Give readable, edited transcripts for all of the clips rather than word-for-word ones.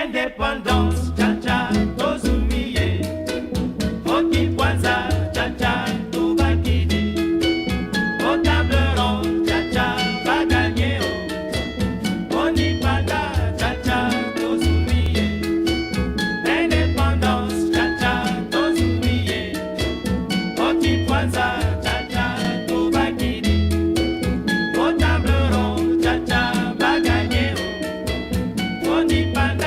Indépendance, cha-cha, tozumiye. Oki kwanza, cha-cha, tubakidi. Au table ronde, cha-cha, va gagner. On y panda, cha-cha, tozumiye. Indépendance, cha-cha, tozumiye. Oki kwanza, cha-cha, tubakidi. Au table ronde, cha-cha, va gagner. On y panda.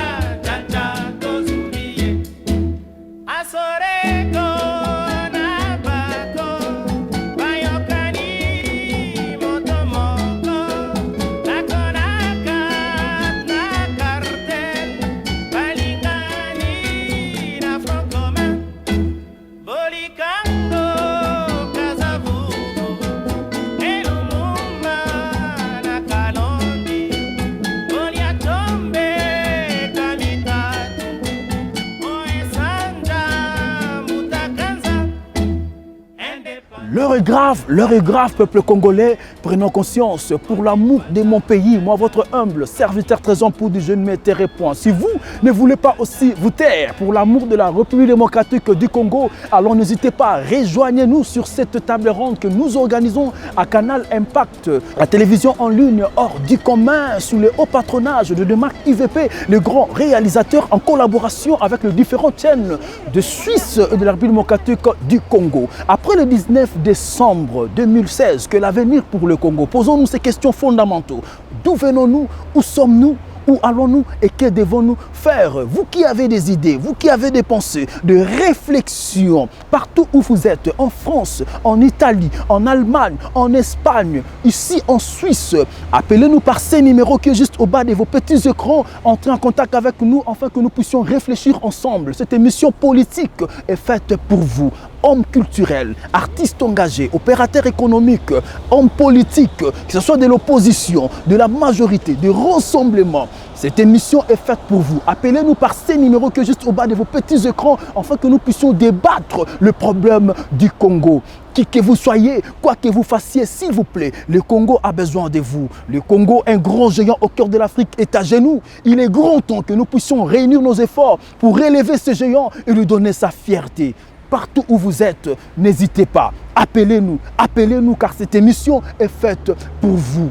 L'heure est grave, peuple congolais, prenons conscience, pour l'amour de mon pays, moi votre humble serviteur très ampoule, je ne me tairai point. Si vous ne voulez pas aussi vous taire, pour l'amour de la République démocratique du Congo, alors n'hésitez pas, rejoignez-nous sur cette table ronde que nous organisons à Canal Impact, la télévision en ligne hors du commun, sous le haut patronage de Demarc IVP, le grand réalisateur en collaboration avec les différentes chaînes de Suisse et de la République démocratique du Congo. Après le 19 décembre 2016, que l'avenir pour le Congo? Posons-nous ces questions fondamentales. D'où venons-nous? Où sommes-nous? Où allons-nous et que devons-nous faire? Vous qui avez des idées, vous qui avez des pensées, de réflexion, partout où vous êtes, en France, en Italie, en Allemagne, en Espagne, ici en Suisse, appelez-nous par ces numéros qui est juste au bas de vos petits écrans. Entrez en contact avec nous afin que nous puissions réfléchir ensemble. Cette émission politique est faite pour vous. Hommes culturels, artistes engagés, opérateurs économiques, hommes politiques, que ce soit de l'opposition, de la majorité, de rassemblement. Cette émission est faite pour vous. Appelez-nous par ces numéros qui sont juste au bas de vos petits écrans afin que nous puissions débattre le problème du Congo. Qui que vous soyez, quoi que vous fassiez, s'il vous plaît, le Congo a besoin de vous. Le Congo, un grand géant au cœur de l'Afrique, est à genoux. Il est grand temps que nous puissions réunir nos efforts pour relever ce géant et lui donner sa fierté. Partout où vous êtes, n'hésitez pas, appelez-nous car cette émission est faite pour vous.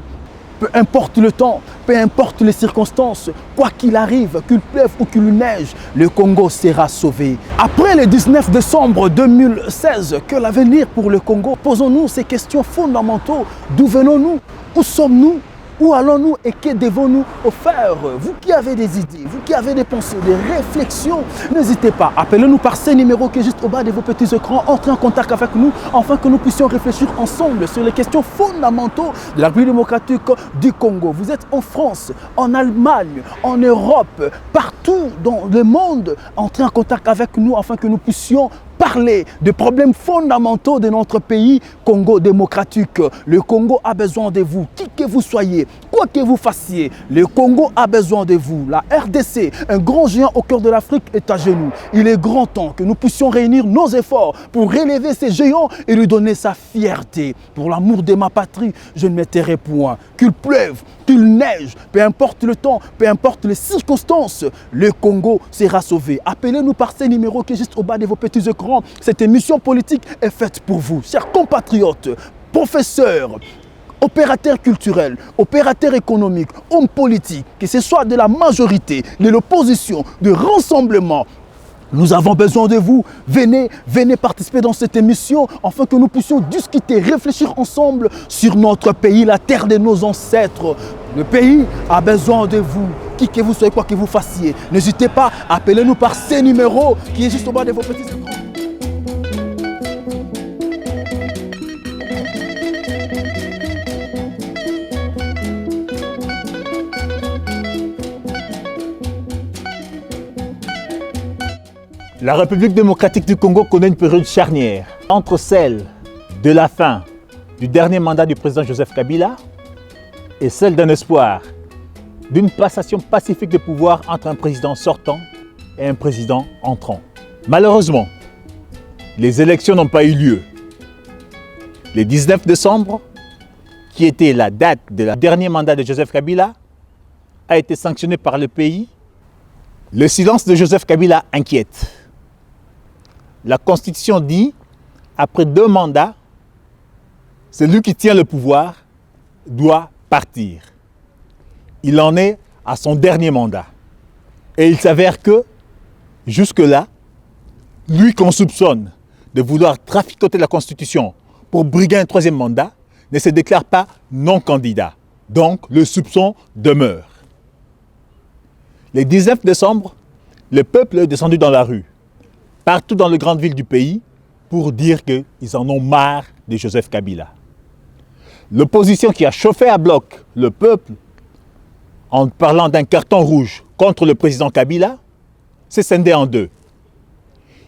Peu importe le temps, peu importe les circonstances, quoi qu'il arrive, qu'il pleuve ou qu'il neige, le Congo sera sauvé. Après le 19 décembre 2016, que l'avenir pour le Congo? Posons-nous ces questions fondamentales. D'où venons-nous? Où sommes-nous? Où allons-nous et que devons-nous faire? Vous qui avez des idées, vous qui avez des pensées, des réflexions, n'hésitez pas, appelez-nous par ces numéros qui sont juste au bas de vos petits écrans, entrez en contact avec nous afin que nous puissions réfléchir ensemble sur les questions fondamentales de la République démocratique du Congo. Vous êtes en France, en Allemagne, en Europe, partout dans le monde, entrez en contact avec nous afin que nous puissions parler des problèmes fondamentaux de notre pays, Congo démocratique. Le Congo a besoin de vous, qui que vous soyez, quoi que vous fassiez. Le Congo a besoin de vous. La RDC, un grand géant au cœur de l'Afrique, est à genoux. Il est grand temps que nous puissions réunir nos efforts pour relever ces géants et lui donner sa fierté. Pour l'amour de ma patrie, je ne me tairai point. Qu'il pleuve, qu'il neige, peu importe le temps, peu importe les circonstances, le Congo sera sauvé. Appelez-nous par ces numéros qui sont juste au bas de vos petits écrans. Cette émission politique est faite pour vous, chers compatriotes, professeurs, opérateurs culturels, opérateurs économiques, hommes politiques, que ce soit de la majorité, de l'opposition, de rassemblement. Nous avons besoin de vous. Venez participer dans cette émission afin que nous puissions discuter, réfléchir ensemble sur notre pays, la terre de nos ancêtres. Le pays a besoin de vous. Qui que vous soyez, quoi que vous fassiez. N'hésitez pas, appelez-nous par ces numéros qui est juste au bas de vos petits écrans. La République démocratique du Congo connaît une période charnière entre celle de la fin du dernier mandat du président Joseph Kabila et celle d'un espoir d'une passation pacifique de pouvoir entre un président sortant et un président entrant. Malheureusement, les élections n'ont pas eu lieu. Le 19 décembre, qui était la date du dernier mandat de Joseph Kabila, a été sanctionné par le pays Le silence de Joseph Kabila inquiète. La Constitution dit, après 2 mandats, celui qui tient le pouvoir doit partir. Il en est à son dernier mandat. Et il s'avère que, jusque-là, lui qu'on soupçonne de vouloir traficoter la Constitution pour briguer un 3e mandat, ne se déclare pas non candidat. Donc, le soupçon demeure. Le 19 décembre, le peuple est descendu dans la rue, partout dans les grandes villes du pays, pour dire qu'ils en ont marre de Joseph Kabila. L'opposition qui a chauffé à bloc le peuple en parlant d'un carton rouge contre le président Kabila s'est scindée en 2.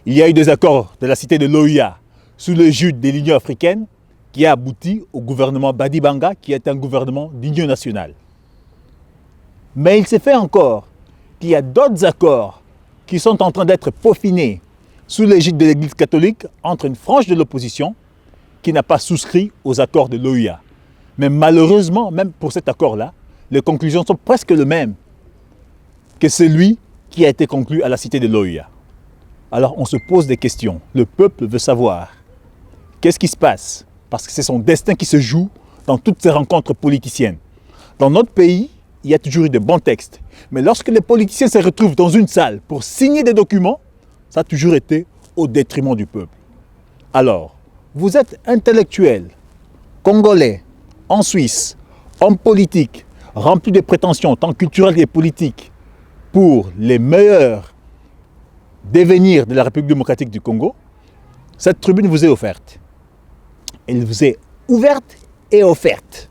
Il y a eu des accords de la cité de l'OUA sous l'égide de l'Union africaine qui a abouti au gouvernement Badibanga qui est un gouvernement d'union nationale. Mais il s'est fait encore qu'il y a d'autres accords qui sont en train d'être peaufinés sous l'égide de l'Église catholique entre une frange de l'opposition qui n'a pas souscrit aux accords de l'OUA. Mais malheureusement, même pour cet accord-là, les conclusions sont presque les mêmes que celui qui a été conclu à la cité de l'OUA. Alors on se pose des questions. Le peuple veut savoir qu'est-ce qui se passe, parce que c'est son destin qui se joue dans toutes ces rencontres politiciennes. Dans notre pays, il y a toujours eu de bons textes. Mais lorsque les politiciens se retrouvent dans une salle pour signer des documents, ça a toujours été au détriment du peuple. Alors, vous êtes intellectuel, congolais, en Suisse, homme politique, rempli de prétentions tant culturelles et politiques pour les meilleurs devenirs de la République démocratique du Congo, cette tribune vous est offerte. Elle vous est ouverte et offerte.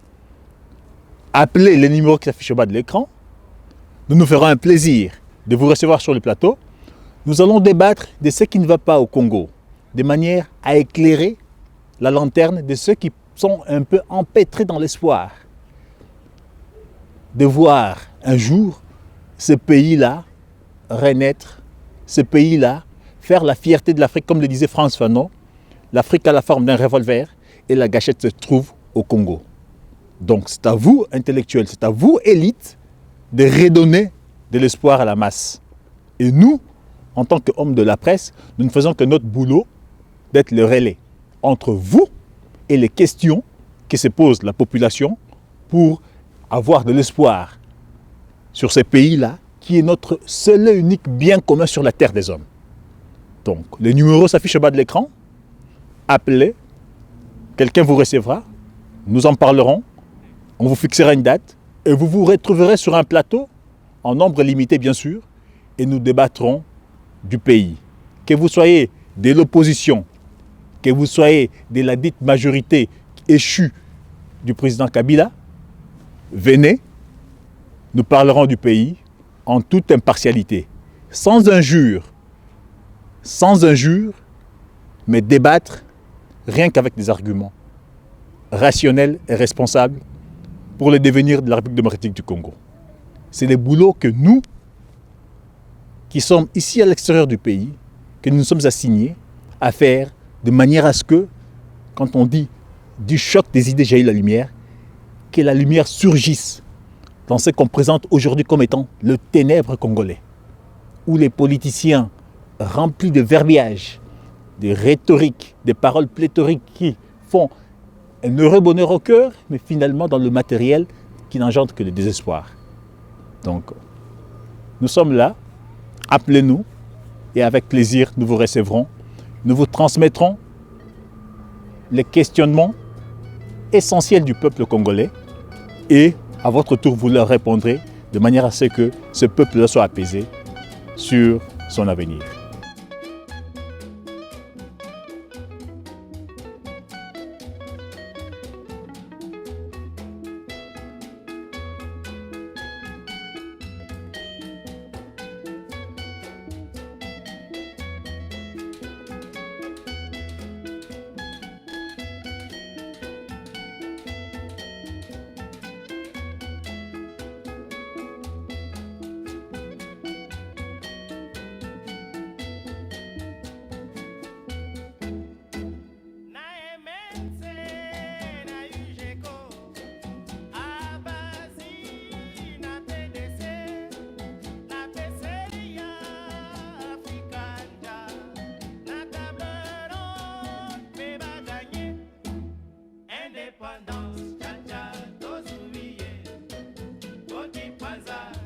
Appelez les numéros qui s'affichent au bas de l'écran. Nous nous ferons un plaisir de vous recevoir sur le plateau. Nous allons débattre de ce qui ne va pas au Congo, de manière à éclairer la lanterne de ceux qui sont un peu empêtrés dans l'espoir de voir un jour ce pays-là renaître, ce pays-là faire la fierté de l'Afrique, comme le disait Frantz Fanon. L'Afrique a la forme d'un revolver et la gâchette se trouve au Congo. Donc c'est à vous, intellectuels, c'est à vous, élite, de redonner de l'espoir à la masse. Et nous, en tant qu'hommes de la presse, nous ne faisons que notre boulot d'être le relais entre vous et les questions que se pose la population pour avoir de l'espoir sur ce pays-là qui est notre seul et unique bien commun sur la terre des hommes. Donc, les numéros s'affichent au bas de l'écran. Appelez, quelqu'un vous recevra, nous en parlerons, on vous fixera une date et vous vous retrouverez sur un plateau, en nombre limité bien sûr, et nous débattrons du pays. Que vous soyez de l'opposition, que vous soyez de la dite majorité échue du président Kabila, venez, nous parlerons du pays en toute impartialité, sans injure, mais débattre rien qu'avec des arguments rationnels et responsables pour le devenir de la République démocratique du Congo. C'est le boulot que nous, qui sommes ici à l'extérieur du pays, que nous nous sommes assignés à faire de manière à ce que, quand on dit du choc des idées jaillit la lumière, que la lumière surgisse dans ce qu'on présente aujourd'hui comme étant le ténèbre congolais, où les politiciens remplis de verbiage, de rhétorique, de paroles pléthoriques qui font un heureux bonheur au cœur, mais finalement dans le matériel qui n'engendre que le désespoir. Donc, nous sommes là, appelez-nous et avec plaisir nous vous recevrons, nous vous transmettrons les questionnements essentiels du peuple congolais et à votre tour vous leur répondrez de manière à ce que ce peuple soit apaisé sur son avenir. indépendance, Tcha Tcha, Tozuiye, Oti Panza.